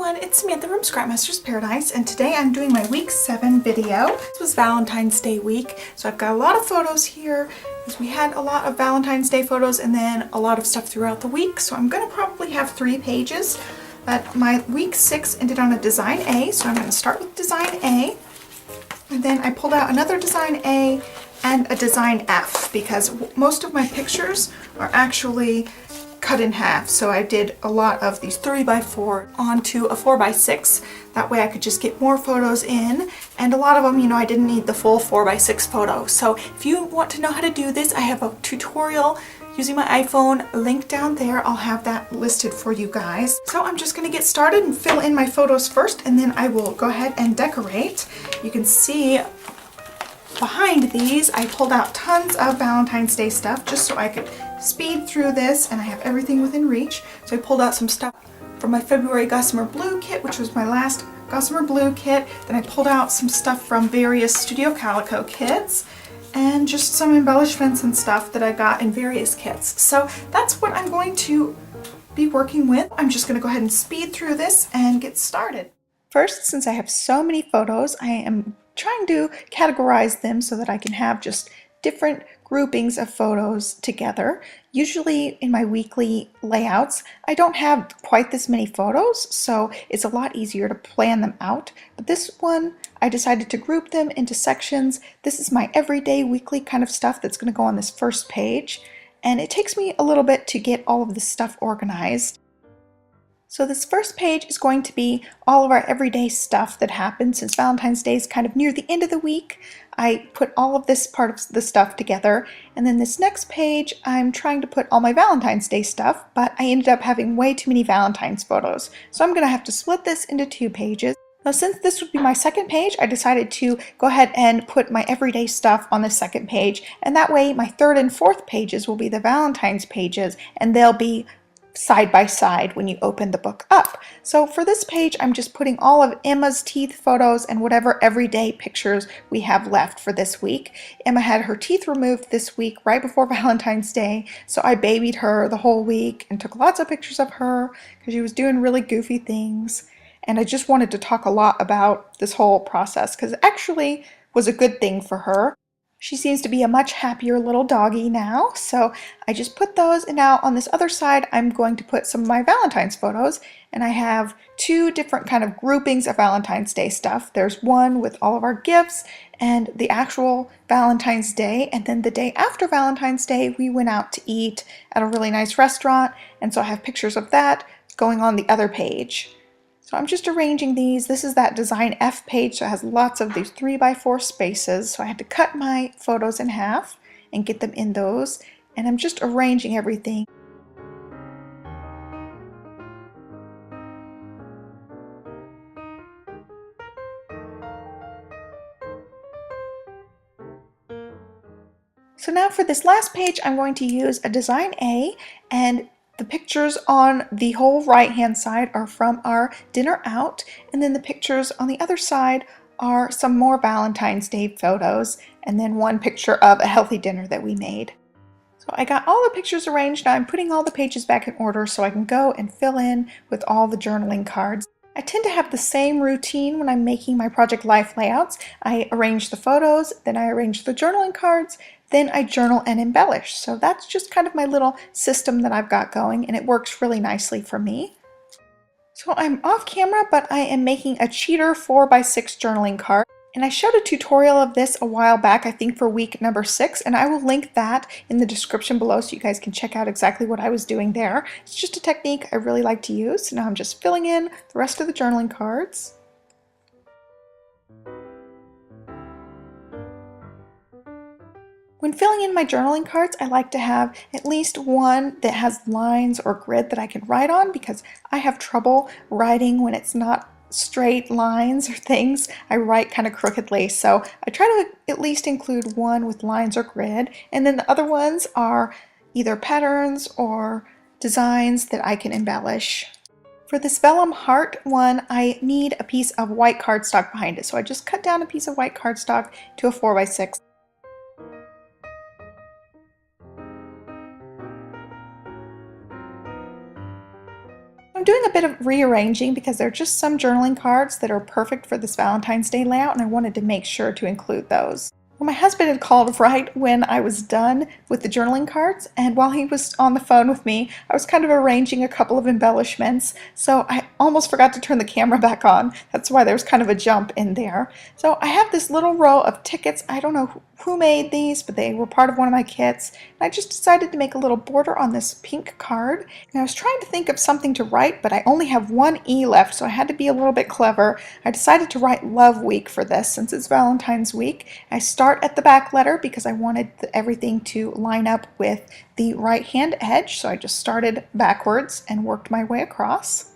everyone, it's Samantha from Scrapmaster's Paradise, and today I'm doing my week 7 video. This was Valentine's Day week, so I've got a lot of photos here because we had a lot of Valentine's Day photos and then a lot of stuff throughout the week, so I'm going to probably have 3 pages. But my week 6 ended on a design A, so I'm going to start with design A, and then I pulled out another design A and a design F because most of my pictures are actually cut in half. So I did a lot of these 3x4 onto a 4x6. That way I could just get more photos in. And a lot of them, I didn't need the full 4x6 photo. So if you want to know how to do this, I have a tutorial using my iPhone linked down there. I'll have that listed for you guys. So I'm just gonna get started and fill in my photos first, and then I will go ahead and decorate. You can see behind these, I pulled out tons of Valentine's Day stuff just so I could speed through this, and I have everything within reach. So I pulled out some stuff from my February Gossamer Blue kit, which was my last Gossamer Blue kit. Then I pulled out some stuff from various Studio Calico kits and just some embellishments and stuff that I got in various kits. So that's what I'm going to be working with. I'm just going to go ahead and speed through this and get started. First, since I have so many photos, I am trying to categorize them so that I can have just different groupings of photos together. Usually in my weekly layouts, I don't have quite this many photos, so it's a lot easier to plan them out. But this one, I decided to group them into sections. This is my everyday weekly kind of stuff that's going to go on this first page, and it takes me a little bit to get all of this stuff organized. So this first page is going to be all of our everyday stuff that happened since Valentine's Day is kind of near the end of the week. I put all of this part of the stuff together, and then this next page I'm trying to put all my Valentine's Day stuff, but I ended up having way too many Valentine's photos. So I'm going to have to split this into 2 pages. Now, since this would be my second page, I decided to go ahead and put my everyday stuff on the second page, and that way my third and fourth pages will be the Valentine's pages, and they'll be side by side when you open the book up. So for this page, I'm just putting all of Emma's teeth photos and whatever everyday pictures we have left for this week. Emma had her teeth removed this week right before Valentine's Day, so I babied her the whole week and took lots of pictures of her because she was doing really goofy things. And I just wanted to talk a lot about this whole process because it actually was a good thing for her. She seems to be a much happier little doggy now, so I just put those, and now on this other side I'm going to put some of my Valentine's photos, and I have 2 different kind of groupings of Valentine's Day stuff. There's one with all of our gifts and the actual Valentine's Day, and then the day after Valentine's Day we went out to eat at a really nice restaurant, and so I have pictures of that going on the other page. So I'm just arranging these. This is that design F page, so it has lots of these 3x4 spaces. So I had to cut my photos in half and get them in those. And I'm just arranging everything. So now for this last page, I'm going to use a design A, and the pictures on the whole right-hand side are from our dinner out, and then the pictures on the other side are some more Valentine's Day photos, and then one picture of a healthy dinner that we made. So I got all the pictures arranged. Now I'm putting all the pages back in order so I can go and fill in with all the journaling cards. I tend to have the same routine when I'm making my Project Life layouts. I arrange the photos, then I arrange the journaling cards, then I journal and embellish. So that's just kind of my little system that I've got going, and it works really nicely for me. So I'm off camera, but I am making a cheater 4x6 journaling card. And I showed a tutorial of this a while back, I think for week number 6, and I will link that in the description below so you guys can check out exactly what I was doing there. It's just a technique I really like to use. So now I'm just filling in the rest of the journaling cards. When filling in my journaling cards, I like to have at least one that has lines or grid that I can write on because I have trouble writing when it's not straight lines or things. I write kind of crookedly, so I try to at least include one with lines or grid, and then the other ones are either patterns or designs that I can embellish. For this vellum heart one, I need a piece of white cardstock behind it, so I just cut down a piece of white cardstock to a 4x6. I'm doing a bit of rearranging because there are just some journaling cards that are perfect for this Valentine's Day layout, and I wanted to make sure to include those. Well, my husband had called right when I was done with the journaling cards, and while he was on the phone with me, I was kind of arranging a couple of embellishments, so I almost forgot to turn the camera back on. That's why there's kind of a jump in there. So I have this little row of tickets. I don't know who made these, but they were part of one of my kits. And I just decided to make a little border on this pink card. And I was trying to think of something to write, but I only have one E left, so I had to be a little bit clever. I decided to write Love Week for this since it's Valentine's week. I start at the back letter because I wanted everything to line up with the right hand edge, so I just started backwards and worked my way across.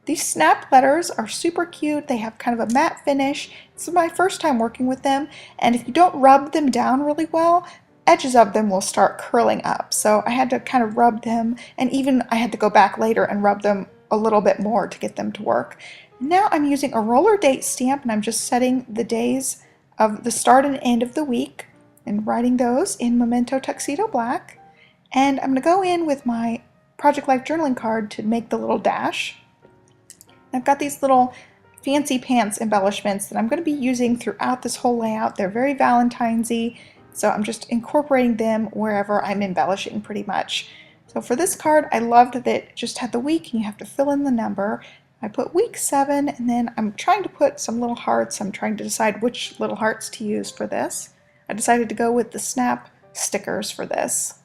These snap letters are super cute. They have kind of a matte finish. This is my first time working with them, and if you don't rub them down really well, edges of them will start curling up. So I had to kind of rub them, and even I had to go back later and rub them a little bit more to get them to work. Now I'm using a roller date stamp, and I'm just setting the days of the start and end of the week and writing those in Memento Tuxedo Black. And I'm going to go in with my Project Life journaling card to make the little dash. I've got these little fancy pants embellishments that I'm going to be using throughout this whole layout. They're very Valentine's-y, so I'm just incorporating them wherever I'm embellishing pretty much. So for this card, I loved that it just had the week and you have to fill in the number. I put week 7, and then I'm trying to put some little hearts. I'm trying to decide which little hearts to use for this. I decided to go with the snap stickers for this.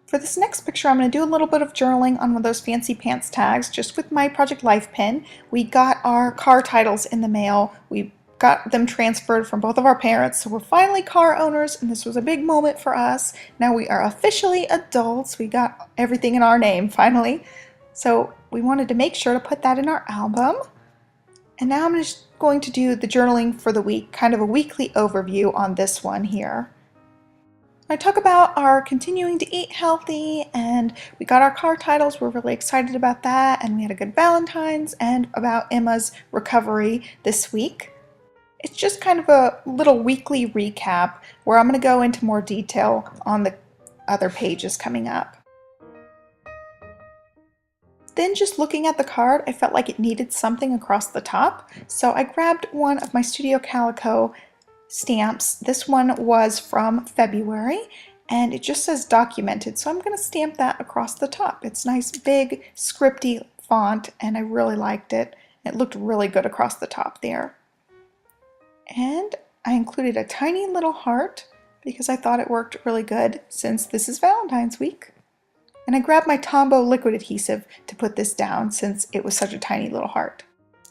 For this next picture, I'm going to do a little bit of journaling on one of those fancy pants tags just with my Project Life pen. We got our car titles in the mail. We got them transferred from both of our parents, so we're finally car owners, and this was a big moment for us. Now we are officially adults. We got everything in our name finally. So we wanted to make sure to put that in our album. And now I'm just going to do the journaling for the week, kind of a weekly overview on this one here. I talk about our continuing to eat healthy, and we got our car titles. We're really excited about that, and we had a good Valentine's, and about Emma's recovery this week. It's just kind of a little weekly recap where I'm going to go into more detail on the other pages coming up. Then just looking at the card, I felt like it needed something across the top, so I grabbed one of my Studio Calico stamps. This one was from February, and it just says documented, so I'm going to stamp that across the top. It's nice big scripty font, and I really liked it. It looked really good across the top there. And I included a tiny little heart because I thought it worked really good since this is Valentine's week. And I grabbed my Tombow liquid adhesive to put this down since it was such a tiny little heart.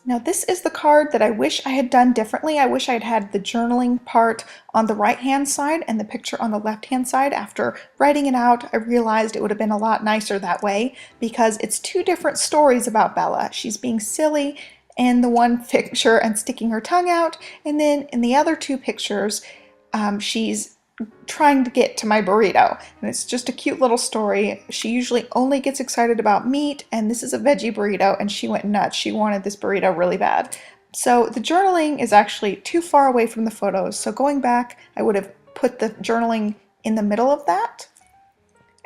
Now this is the card that I wish I had done differently. I wish I had had the journaling part on the right hand side and the picture on the left hand side. After writing it out, I realized it would have been a lot nicer that way because it's two different stories about Bella. She's being silly in the one picture and sticking her tongue out, and then in the other two pictures she's trying to get to my burrito, and it's just a cute little story. She usually only gets excited about meat, and this is a veggie burrito, and she went nuts. She wanted this burrito really bad. So the journaling is actually too far away from the photos, so going back I would have put the journaling in the middle of that.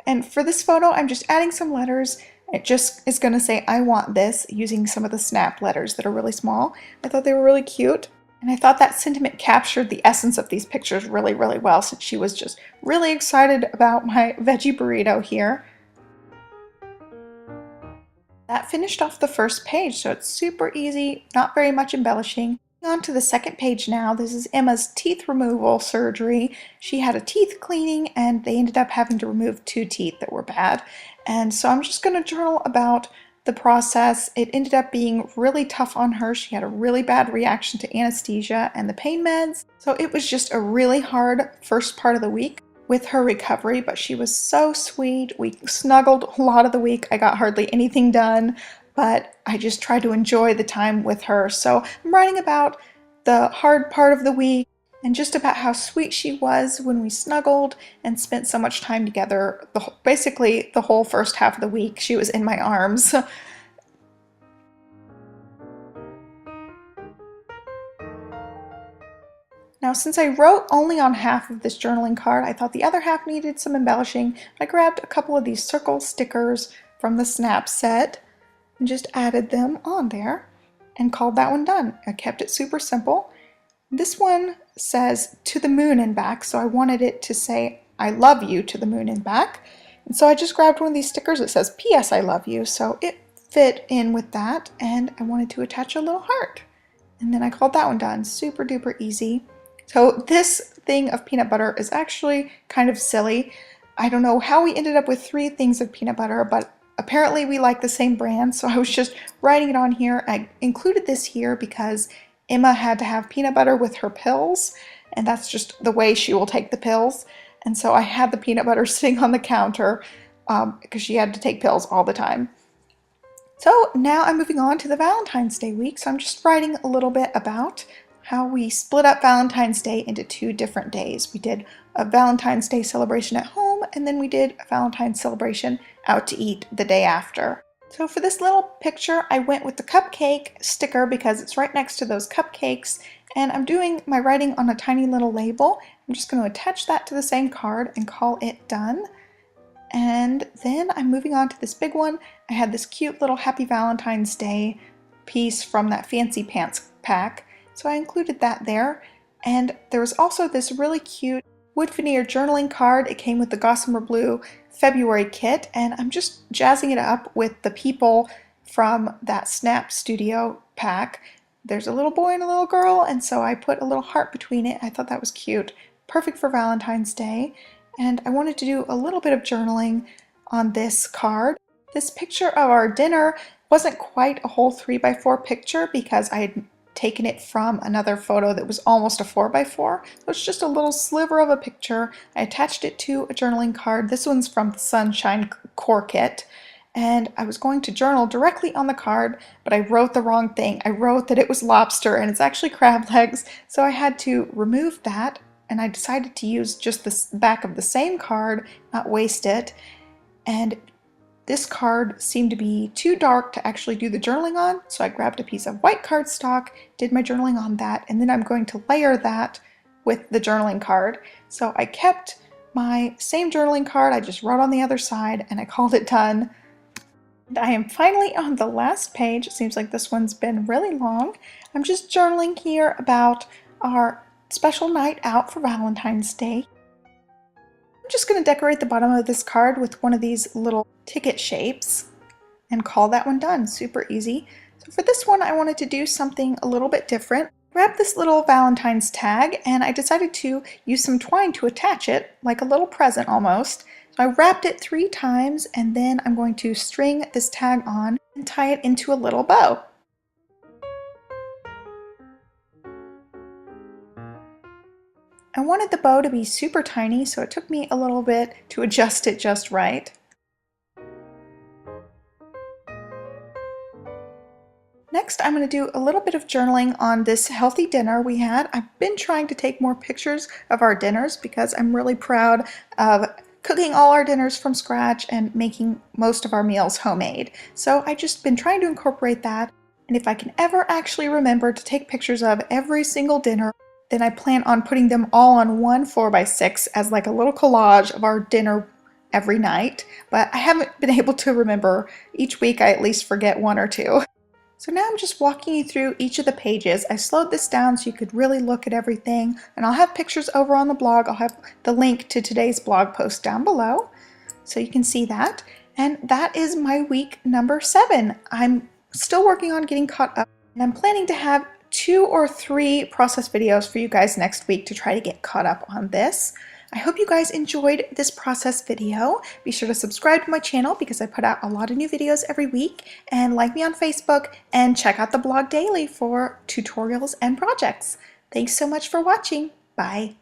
And for this photo I'm just adding some letters. It just is going to say I want this using some of the snap letters that are really small. I thought they were really cute. And I thought that sentiment captured the essence of these pictures really, really well, since she was just really excited about my veggie burrito here. That finished off the first page, so it's super easy, not very much embellishing. On to the second page now. This is Emma's teeth removal surgery. She had a teeth cleaning and they ended up having to remove 2 teeth that were bad. And so I'm just going to journal about the process. It ended up being really tough on her. She had a really bad reaction to anesthesia and the pain meds. So it was just a really hard first part of the week with her recovery, but she was so sweet. We snuggled a lot of the week. I got hardly anything done, but I just tried to enjoy the time with her. So I'm writing about the hard part of the week and just about how sweet she was when we snuggled and spent so much time together. Basically the whole first half of the week she was in my arms. Now, since I wrote only on half of this journaling card, I thought the other half needed some embellishing. I grabbed a couple of these circle stickers from the Snap set and just added them on there and called that one done. I kept it super simple. This one says "to the moon and back," so I wanted it to say "I love you" to the moon and back. And so I just grabbed one of these stickers that says "P.S. I love you," so it fit in with that, and I wanted to attach a little heart. And then I called that one done. Super duper easy. So this thing of peanut butter is actually kind of silly. I don't know how we ended up with 3 things of peanut butter, but apparently we like the same brand, so I was just writing it on here. I included this here because Emma had to have peanut butter with her pills, and that's just the way she will take the pills. And so I had the peanut butter sitting on the counter because she had to take pills all the time. So now I'm moving on to the Valentine's Day week, so I'm just writing a little bit about how we split up Valentine's Day into 2 different days. We did a Valentine's Day celebration at home, and then we did a Valentine's celebration out to eat the day after. So for this little picture, I went with the cupcake sticker because it's right next to those cupcakes, and I'm doing my writing on a tiny little label. I'm just going to attach that to the same card and call it done. And then I'm moving on to this big one. I had this cute little Happy Valentine's Day piece from that Fancy Pants pack, so I included that there. And there was also this really cute wood veneer journaling card. It came with the Gossamer Blue February kit, and I'm just jazzing it up with the people from that Snap Studio pack. There's a little boy and a little girl, and so I put a little heart between it. I thought that was cute. Perfect for Valentine's Day. And I wanted to do a little bit of journaling on this card. This picture of our dinner wasn't quite a whole 3x4 picture because I had taken it from another photo that was almost a 4x4. So it's just a little sliver of a picture. I attached it to a journaling card. This one's from the Sunshine Core Kit. And I was going to journal directly on the card, but I wrote the wrong thing. I wrote that it was lobster and it's actually crab legs. So I had to remove that. And I decided to use just the back of the same card, not waste it. And this card seemed to be too dark to actually do the journaling on, so I grabbed a piece of white cardstock, did my journaling on that, and then I'm going to layer that with the journaling card. So I kept my same journaling card, I just wrote on the other side, and I called it done. And I am finally on the last page. It seems like this one's been really long. I'm just journaling here about our special night out for Valentine's Day. I'm just going to decorate the bottom of this card with one of these little ticket shapes and call that one done. Super easy. So for this one, I wanted to do something a little bit different. Grab this little Valentine's tag, and I decided to use some twine to attach it, like a little present almost. So I wrapped it 3 times, and then I'm going to string this tag on and tie it into a little bow. I wanted the bow to be super tiny, so it took me a little bit to adjust it just right. Next, I'm going to do a little bit of journaling on this healthy dinner we had. I've been trying to take more pictures of our dinners because I'm really proud of cooking all our dinners from scratch and making most of our meals homemade. So I've just been trying to incorporate that, and if I can ever actually remember to take pictures of every single dinner, then I plan on putting them all on one 4x6 as like a little collage of our dinner every night, but I haven't been able to remember. Each week I at least forget 1 or 2. So now I'm just walking you through each of the pages. I slowed this down so you could really look at everything, and I'll have pictures over on the blog. I'll have the link to today's blog post down below so you can see that. And that is my week number 7. I'm still working on getting caught up, and I'm planning to have 2 or 3 process videos for you guys next week to try to get caught up on this. I hope you guys enjoyed this process video. Be sure to subscribe to my channel because I put out a lot of new videos every week, and like me on Facebook, and check out the blog daily for tutorials and projects. Thanks so much for watching. Bye.